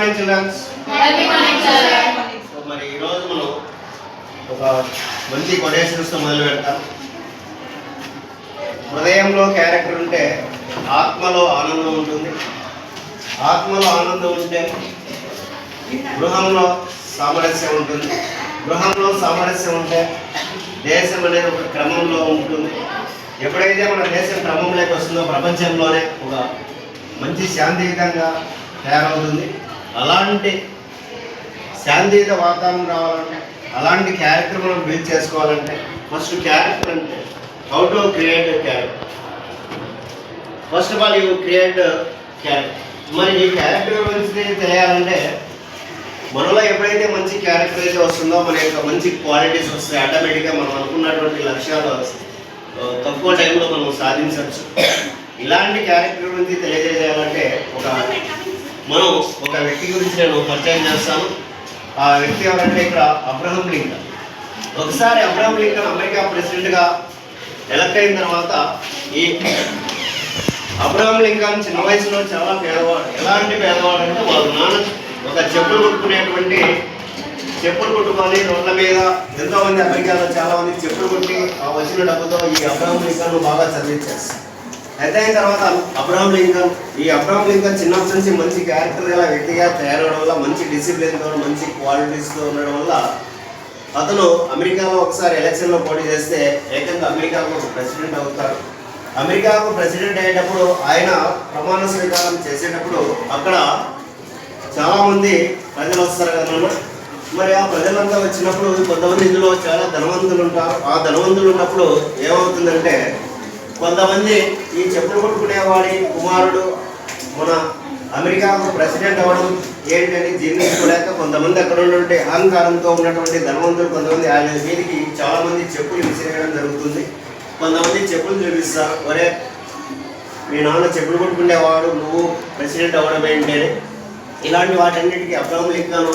Morning children's. Happy morning sir. So మరి ఈరోజు మనం ఒక మంచి కొటేషన్స్తో మొదలు పెడతాం. హృదయంలో క్యారెక్టర్ ఉంటే ఆత్మలో ఆనందం ఉంటుంది, ఆత్మలో ఆనందం ఉంటే గృహంలో సామరస్యం ఉంటుంది, గృహంలో సామరస్యం ఉంటే దేశం అనేది ఒక క్రమంలో ఉంటుంది. ఎప్పుడైతే మన దేశం క్రమంలోకి వస్తుందో ప్రపంచంలోనే ఒక మంచి శాంతియుతంగా తయారవుతుంది. అలాంటి శాంతియుత వాతావరణం రావాలంటే, అలాంటి క్యారెక్టర్ మనం బిల్డ్ చేసుకోవాలంటే ఫస్ట్ క్యారెక్టర్ అంటే how to create character. First of all you create character. మరి ఈ క్యారెక్టర్ గురించి తెలియాలంటే మనలో ఎప్పుడైతే మంచి క్యారెక్టర్ అయితే వస్తుందో మన యొక్క మంచి క్వాలిటీస్ వస్తాయి. ఆటోమేటిక్గా మనం అనుకున్నటువంటి లక్ష్యాలు తక్కువ టైంలో మనం సాధించవచ్చు. ఇలాంటి క్యారెక్టర్ గురించి తెలియజేయాలంటే మనం ఒక వ్యక్తి గురించి నేను పరిచయం చేస్తాను. ఆ వ్యక్తి ఎవరంటే ఇక్కడ అబ్రహం లింకన్. ఒకసారి అబ్రహం లింకన్ అమెరికా ప్రెసిడెంట్గా ఎలక్ట్ అయిన తర్వాత ఈ అబ్రహం లింకన్ చిన్న వయసులో చాలా పేదవాడు. ఎలాంటి పేదవాడు అంటే వాళ్ళ నాన్న ఒక చెప్పులు కుట్టుకొని రోడ్ల మీద ఎంతోమంది అమెరికాలో చాలా మంది చెప్పులు కుట్టి ఆ వచ్చిన డబ్బుతో ఈ అబ్రహం లింకన్ బాగా చదివించేస్తారు. అయితే అయిన తర్వాత ఈ అబ్రహం లింకన్ చిన్నప్పటి నుంచి మంచి క్యారెక్టర్ గల వ్యక్తిగా తయారవడం వల్ల, మంచి డిసిప్లిన్తో మంచి క్వాలిటీస్తో ఉండడం వల్ల అతను అమెరికాలో ఒకసారి ఎలక్షన్లో పోటీ చేస్తే ఏకంగా అమెరికాకు ఒక ప్రెసిడెంట్ అవుతాడు. అమెరికాకు ప్రెసిడెంట్ అయ్యేటప్పుడు ఆయన ప్రమాణ స్వీకారం చేసేటప్పుడు అక్కడ చాలామంది ప్రజలు వస్తారు కదన్నా. మరి ఆ ప్రజలంతా వచ్చినప్పుడు కొంతమంది ఇందులో చాలా ధనవంతులు ఉంటారు. ఆ ధనవంతులు ఉన్నప్పుడు ఏమవుతుందంటే కొంతమంది ఈ చెప్పులు కొట్టుకునేవాడి కుమారుడు మన అమెరికాకు ప్రెసిడెంట్ అవ్వడం ఏంటని జీర్ణించుకోలేక కొంతమంది అక్కడ ఉన్నటువంటి అహంకారంతో ఉన్నటువంటి ధనవంతులు కొంతమంది ఆయన మీదకి చాలామంది చెప్పులు విసిరేయడం జరుగుతుంది. కొంతమంది చెప్పులు చూపిస్తారు, ఒరే మీ నాన్న చెప్పులు కొట్టుకునేవాడు, నువ్వు ప్రెసిడెంట్ అవ్వడం ఏంటని. ఇలాంటి వాటన్నిటికీ అబ్రహం లింకన్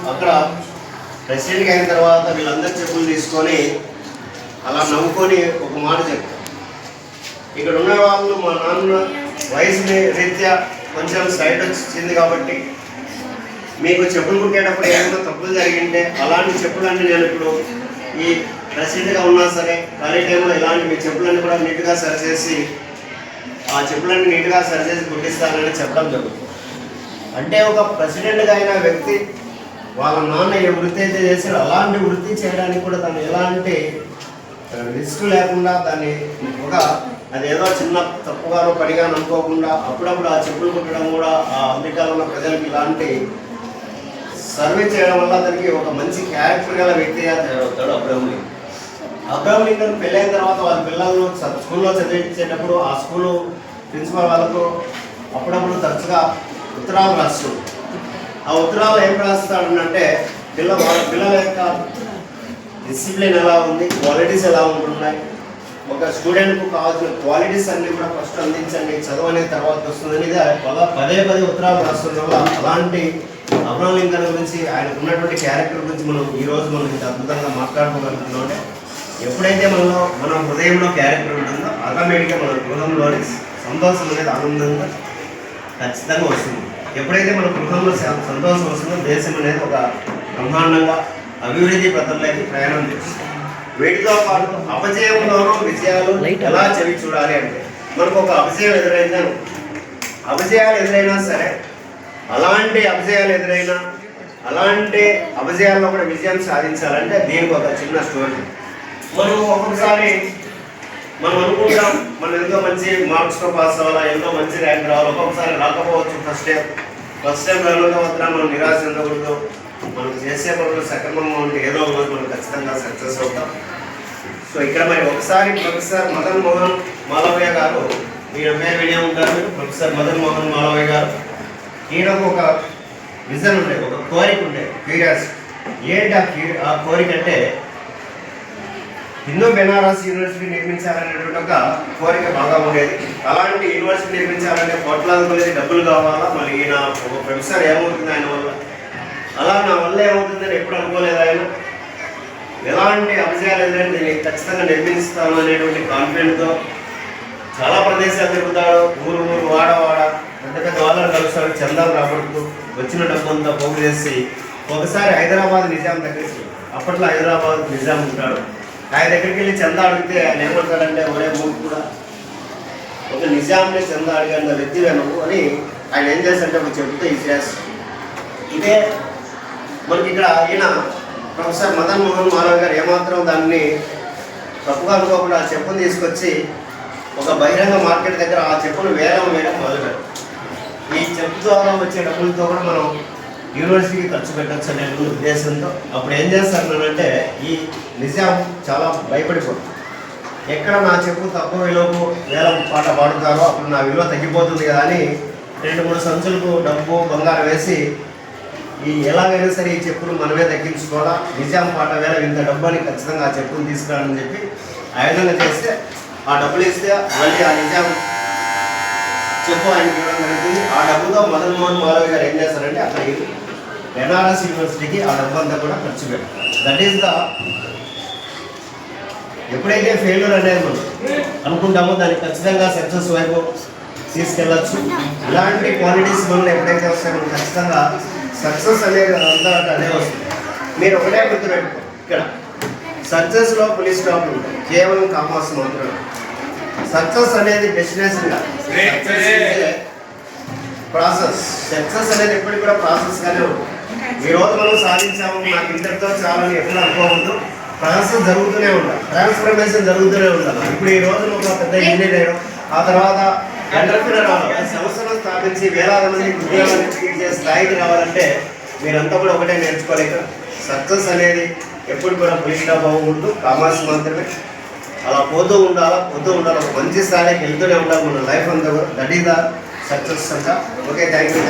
అక్కడ ప్రెసిడెంట్కి అయిన తర్వాత వీళ్ళందరూ చెప్పులు తీసుకొని అలా నవ్వుకొని ఒక మాట చెప్తారు. ఇక్కడ ఉన్న వాళ్ళు మా నాన్న వయసు రీత్యా కొంచెం సైడ్ వచ్చింది కాబట్టి మీకు చెప్పులు కుట్టేటప్పుడు ఏమైనా తప్పులు జరిగింటే అలాంటి చెప్పులన్నీ నేను ఇప్పుడు ఈ ప్రెసిడెంట్గా ఉన్నా సరే ఖాళీ టైంలో ఇలాంటి మీ చెప్పులన్నీ కూడా నీట్గా సరిచేసి కుట్టిస్తానని చెప్పడం జరుగుతుంది. అంటే ఒక ప్రెసిడెంట్గా అయిన వ్యక్తి వాళ్ళ నాన్న ఏ వృత్తి అయితే చేశాడో అలాంటి వృత్తి చేయడానికి కూడా తను ఎలాంటి రిస్క్ లేకుండా దాన్ని అదేదో చిన్న తప్పుగానో పనిగా అనుకోకుండా అప్పుడప్పుడు ఆ చెప్పులు కుట్టడం కూడా ఆ అమెరికాలో ఉన్న ప్రజలకు ఇలాంటి సర్వీస్ చేయడం వల్ల అతనికి ఒక మంచి క్యారెక్టర్ గల వ్యక్తిగా తయారవుతాడు అబ్రహం లింకన్ పెళ్ళైన తర్వాత వాళ్ళ పిల్లలను స్కూల్లో చదివించేటప్పుడు ఆ స్కూలు ప్రిన్సిపల్ వాళ్ళకు అప్పుడప్పుడు తరచుగా ఉత్తరాలు రాస్తాడు. ఆ ఉత్తరాలు ఏం రాస్తాడంటే పిల్లల యొక్క డిసిప్లిన్ ఎలా ఉంది, క్వాలిటీస్ ఎలా ఉంటున్నాయి, ఒక స్టూడెంట్కు కావాల్సిన క్వాలిటీస్ అన్ని కూడా ఫస్ట్ అందించండి, చదువు అనేది తర్వాత వస్తుందని పదే ఉత్తరాలు రాస్తుండడం వల్ల అలాంటి అబ్రహం లింకన్ గురించి ఆయనకు ఉన్నటువంటి క్యారెక్టర్ గురించి మనం ఈరోజు ఇంత అద్భుతంగా మాట్లాడుకోగలుగుతున్నాం. అంటే ఎప్పుడైతే మన హృదయంలో క్యారెక్టర్ ఉంటుందో ఆటోమేటిక్గా మన గృహంలోని సంతోషం అనేది ఆనందంగా ఖచ్చితంగా వస్తుంది. ఎప్పుడైతే మన గృహంలో సంతోషం వస్తుందో దేశం అనేది ఒక బ్రహ్మాండంగా అభివృద్ధి పథంలోకి ప్రయాణం చేస్తుంది. వీటితో పాటు అపజయంలోనూ విజయాలు ఎలా చవి చూడాలి అంటే మనకు ఒక అపజయాలు ఎదురైనా సరే అలాంటి అపజయాల్లో కూడా విజయం సాధించాలంటే దీనికి ఒక చిన్న స్టోరీ. మనం ఒక్కొక్కసారి మనం అనుకుంటాం మనం ఎంతో మంచి మార్క్స్తో పాస్ అవ్వాలా, ఎంతో మంచి ర్యాంక్ రావాలి. ఒక్కొక్కసారి రాకపోవచ్చు. ఫస్ట్ టైం రాకపోతే మనం నిరాశ చెందకూడదు. మనం చేసే పనులు సక్రమంగా ఉంటే ఏదో రోజు మనం ఖచ్చితంగా సక్సెస్ అవుతాం. సో ఇక్కడ మరి ఒకసారి ప్రొఫెసర్ మదన్ మోహన్ మాలవయ్య గారు, ఈయన పేరు వినే ఉంటారు మీరు, ప్రొఫెసర్ మదన్ మోహన్ మాలవయ్య గారు. ఈయనకు ఒక విజన్ ఉండే, ఒక కోరిక ఉండే, క్యూరియాసిటీ. ఏంటి ఆ కోరిక అంటే హిందూ బెనారస్ యూనివర్సిటీ నిర్మించాలనేటువంటి ఒక కోరిక బాగా ఉండేది. అలాంటి యూనివర్సిటీ నిర్మించాలంటే కోట్లాది మంది డబ్బులు కావాలా. మరి ఈయన ఒక ప్రొఫెసర్ ఏమవుతుంది ఆయన వల్ల, అలా నా వల్ల ఏమవుతుందని ఎప్పుడు అనుకోలేదు ఆయన. ఎలాంటి అపజయాలు ఎదురైనా నేను ఖచ్చితంగా నిర్మిస్తాను అనేటువంటి కాన్ఫిడెంట్తో చాలా ప్రదేశాలు తిరుగుతాడు, ఊరు వాడ పెద్ద పెద్ద వాళ్ళని కలుస్తాడు, చందాలు రాబడుతూ వచ్చిన డబ్బు అంతా పోగు చేసి ఒకసారి హైదరాబాద్ నిజాం దగ్గరికి, అప్పట్లో హైదరాబాద్ నిజాం ఉంటాడు, ఆయన దగ్గరికి వెళ్ళి చందా అడిగితే ఆయన ఏమంటాడంటే ఒరే మూడు కూడా ఒక నిజాంని చందా అడిగిన వ్యక్తివే నువ్వు అని ఆయన ఏం చేస్తాడంటే ఒక చెప్తే ఇతిహాస్. ఇదే మనకి ఇక్కడ ఈయన ప్రొఫెసర్ మదన్ మోహన్ మాలవ్య గారు ఏమాత్రం దాన్ని తప్పుగా అనుకోకుండా ఆ చెప్పును తీసుకొచ్చి ఒక బహిరంగ మార్కెట్ దగ్గర ఆ చెప్పును వేలం వేయడం మొదలుపెట్టారు. ఈ చెప్పు ద్వారా వచ్చే డబ్బులతో కూడా మనం యూనివర్సిటీకి ఖర్చు పెట్టచ్చు అనే ఉద్దేశంతో అప్పుడు ఏం చేస్తానంటే ఈ నిజాం చాలా భయపడిపోతుంది. ఎక్కడ నా చెప్పు తక్కువ విలువకు వేలం పాట పాడుతారో అప్పుడు నా విలువ తగ్గిపోతుంది కదా అని 2-3 సంచులకు డబ్బు బంగారం వేసి ఈ ఎలాగైనా సరే ఈ చెప్పును మనమే తగ్గించుకోవాలా, నిజాం పాట వేళ ఇంత డబ్బు అని ఖచ్చితంగా ఆ చెప్పును తీసుకురాలని చెప్పి ఆ విధంగా చేస్తే ఆ డబ్బులు ఇస్తే మళ్ళీ ఆ నిజాం చెప్పు ఆయనకి ఇవ్వడం జరుగుతుంది. ఆ డబ్బుతో మదన్ మోహన్ మాలవ్య గారు ఏం చేస్తారంటే అక్కడ బెనారస్ యూనివర్సిటీకి ఆ డబ్బు అంతా కూడా ఖర్చు పెట్టారు. దట్ ఈస్ ద ఎప్పుడైతే ఫెయిల్యూర్ అనేది మనం అనుకుంటామో దానికి ఖచ్చితంగా సక్సెస్ వైపు తీసుకెళ్ళచ్చు. ఇలాంటి క్వాలిటీస్ మనలో ఎప్పుడైతే వస్తాయో మనం ఖచ్చితంగా సక్సెస్ అనేది అంతా అదే వస్తుంది. మీరు ఒకటే గుర్తుపెట్టుకో, ఇక్కడ సక్సెస్లో పులి స్టాప్ ఉంటుంది, కేవలం కామర్స్ మాత్రమే. సక్సెస్ అనేది డెస్టినేషన్ కాదు, ప్రాసెస్. సక్సెస్ అనేది ఎప్పటికి కూడా ప్రాసెస్గానే ఉంటుంది. ఈ రోజు మనం సాధించాము నాకు ఇంతటితో చాలని ఎప్పుడు అనుకోవద్దు, ప్రాసెస్ జరుగుతూనే ఉండాలి, ట్రాన్స్ఫర్మేషన్ జరుగుతూనే ఉండాలి. ఇప్పుడు ఈ రోజు ఒక పెద్ద ఇంజనీర్ అయ్యడం, ఆ తర్వాత ఎంటర్ప్రినర్ అవ్వాలి, సంస్థను స్థాపించి వేలాది మంది ఉద్యోగాలు ఇచ్చే స్థాయికి రావాలంటే మీరంతా కూడా ఒకటే నేర్చుకోలేక సక్సెస్ అనేది ఎప్పుడు కూడా పులిగా బాగుంటూ కామర్స్ మాత్రమే. అలా పోతూ ఉండాలి ఒక మంచి స్థాయికి వెళ్తూనే ఉండాలి మన లైఫ్ అంతా కూడా. దట్ ఈస్ ద సక్సెస్ అంతా. Okay, thank you.